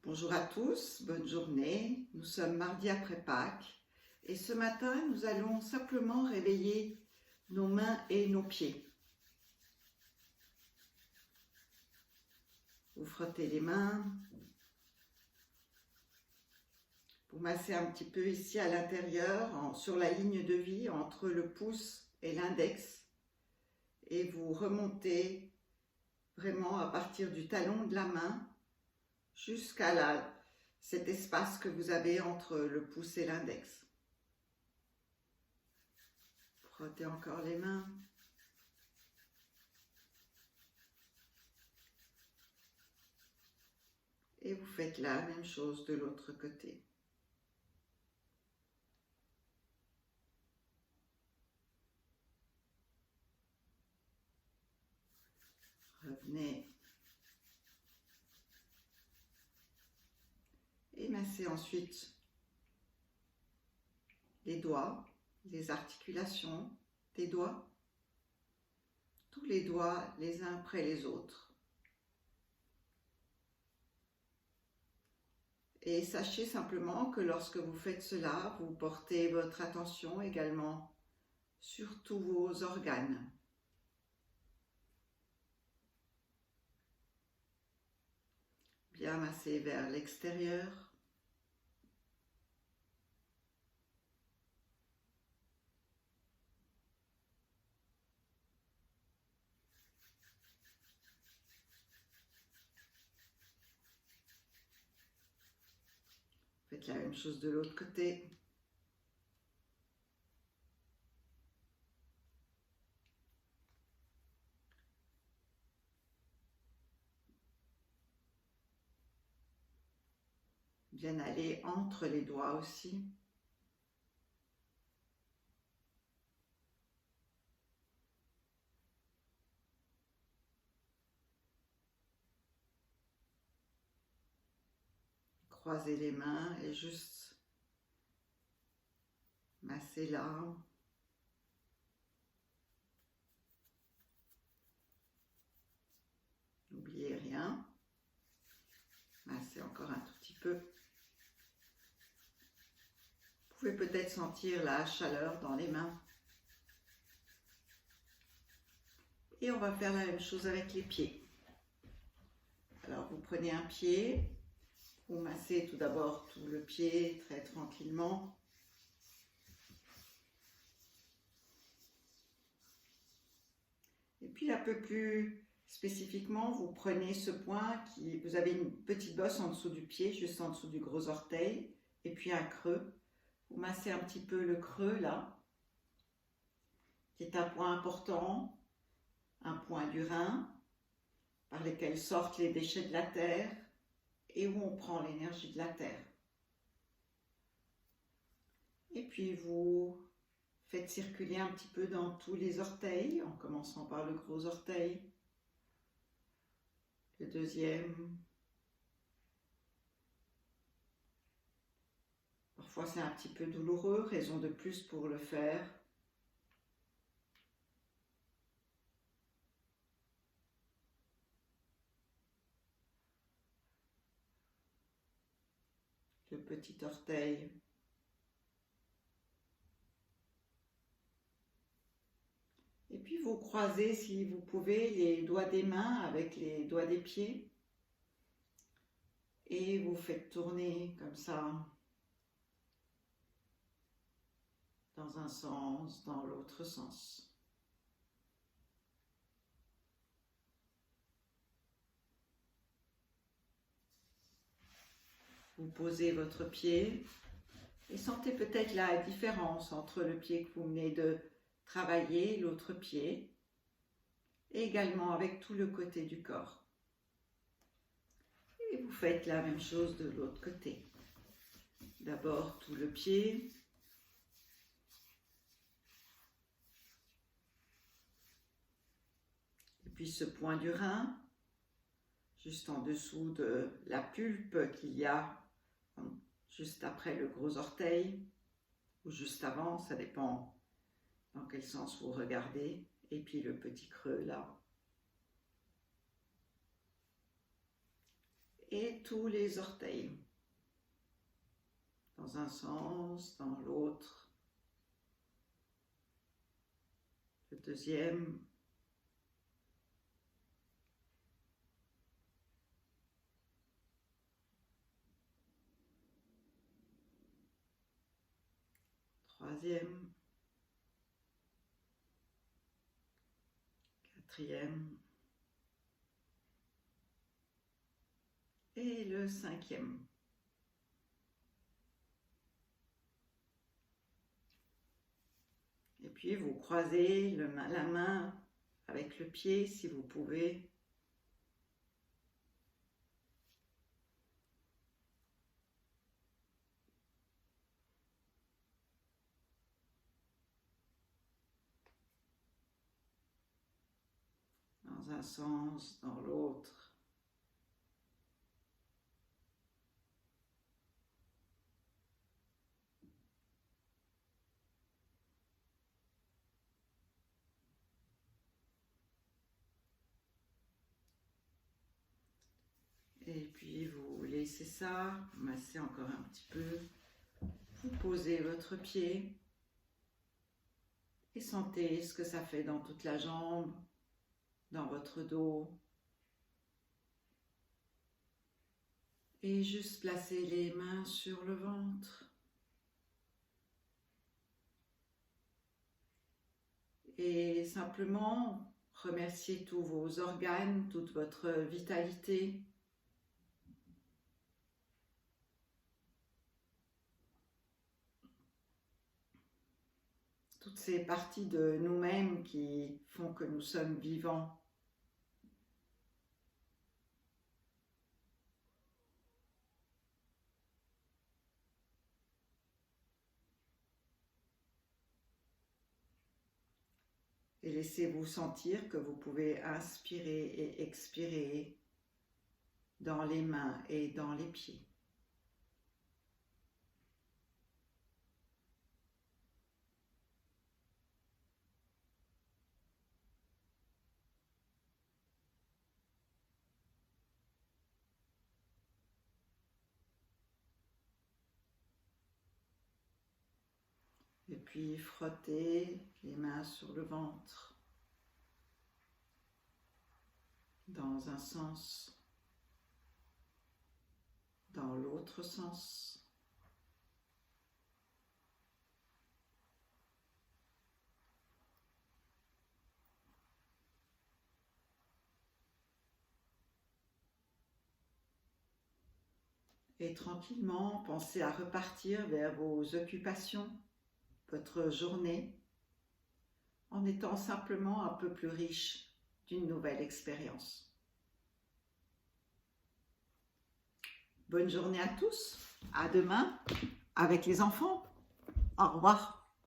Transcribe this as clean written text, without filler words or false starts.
Bonjour à tous, bonne journée. Nous sommes mardi après Pâques et ce matin, nous allons simplement réveiller nos mains et nos pieds. Vous frottez les mains, vous massez un petit peu ici à l'intérieur, sur la ligne de vie entre le pouce et l'index et vous remontez vraiment à partir du talon de la main jusqu'à cet espace que vous avez entre le pouce et l'index. Frottez encore les mains. Et vous faites la même chose de l'autre côté. Revenez. Et massez ensuite les doigts, les articulations des doigts, tous les doigts les uns après les autres. Et sachez simplement que lorsque vous faites cela, vous portez votre attention également sur tous vos organes. Bien masser vers l'extérieur. Faites la même chose de l'autre côté. Bien aller entre les doigts aussi. Croisez les mains et juste massez là. N'oubliez rien. Massez encore un tout petit peu. Vous pouvez peut-être sentir la chaleur dans les mains. Et on va faire la même chose avec les pieds. Alors vous prenez un pied, vous massez tout d'abord tout le pied très tranquillement. Et puis un peu plus spécifiquement, vous prenez ce point vous avez une petite bosse en dessous du pied, juste en dessous du gros orteil, et puis un creux. Vous massez un petit peu le creux là, qui est un point important, un point du rein, par lesquels sortent les déchets de la terre et où on prend l'énergie de la terre. Et puis vous faites circuler un petit peu dans tous les orteils, en commençant par le gros orteil, le deuxième. Parfois c'est un petit peu douloureux, raison de plus pour le faire. Le petit orteil. Et puis vous croisez, si vous pouvez, les doigts des mains avec les doigts des pieds. Et vous faites tourner comme ça, dans un sens, dans l'autre sens. Vous posez votre pied et sentez peut-être la différence entre le pied que vous venez de travailler, l'autre pied, et également avec tout le côté du corps. Et vous faites la même chose de l'autre côté. D'abord tout le pied, et puis ce point du rein, juste en dessous de la pulpe qu'il y a juste après le gros orteil, ou juste avant, ça dépend dans quel sens vous regardez, et puis le petit creux là. et tous les orteils, dans un sens, dans l'autre, le deuxième, troisième, quatrième et le cinquième. Et puis vous croisez la main avec le pied si vous pouvez. Dans un sens, dans l'autre. Et puis vous laissez ça, massez encore un petit peu. Vous posez votre pied et sentez ce que ça fait dans toute la jambe, dans votre dos. Et juste placez les mains sur le ventre. Et simplement remerciez tous vos organes, toute votre vitalité. Toutes ces parties de nous-mêmes qui font que nous sommes vivants. Et laissez-vous sentir que vous pouvez inspirer et expirer dans les mains et dans les pieds. Et puis frottez les mains sur le ventre dans un sens, dans l'autre sens. Et tranquillement, pensez à repartir vers vos occupations, votre journée, en étant simplement un peu plus riche d'une nouvelle expérience. Bonne journée à tous, à demain avec les enfants. Au revoir.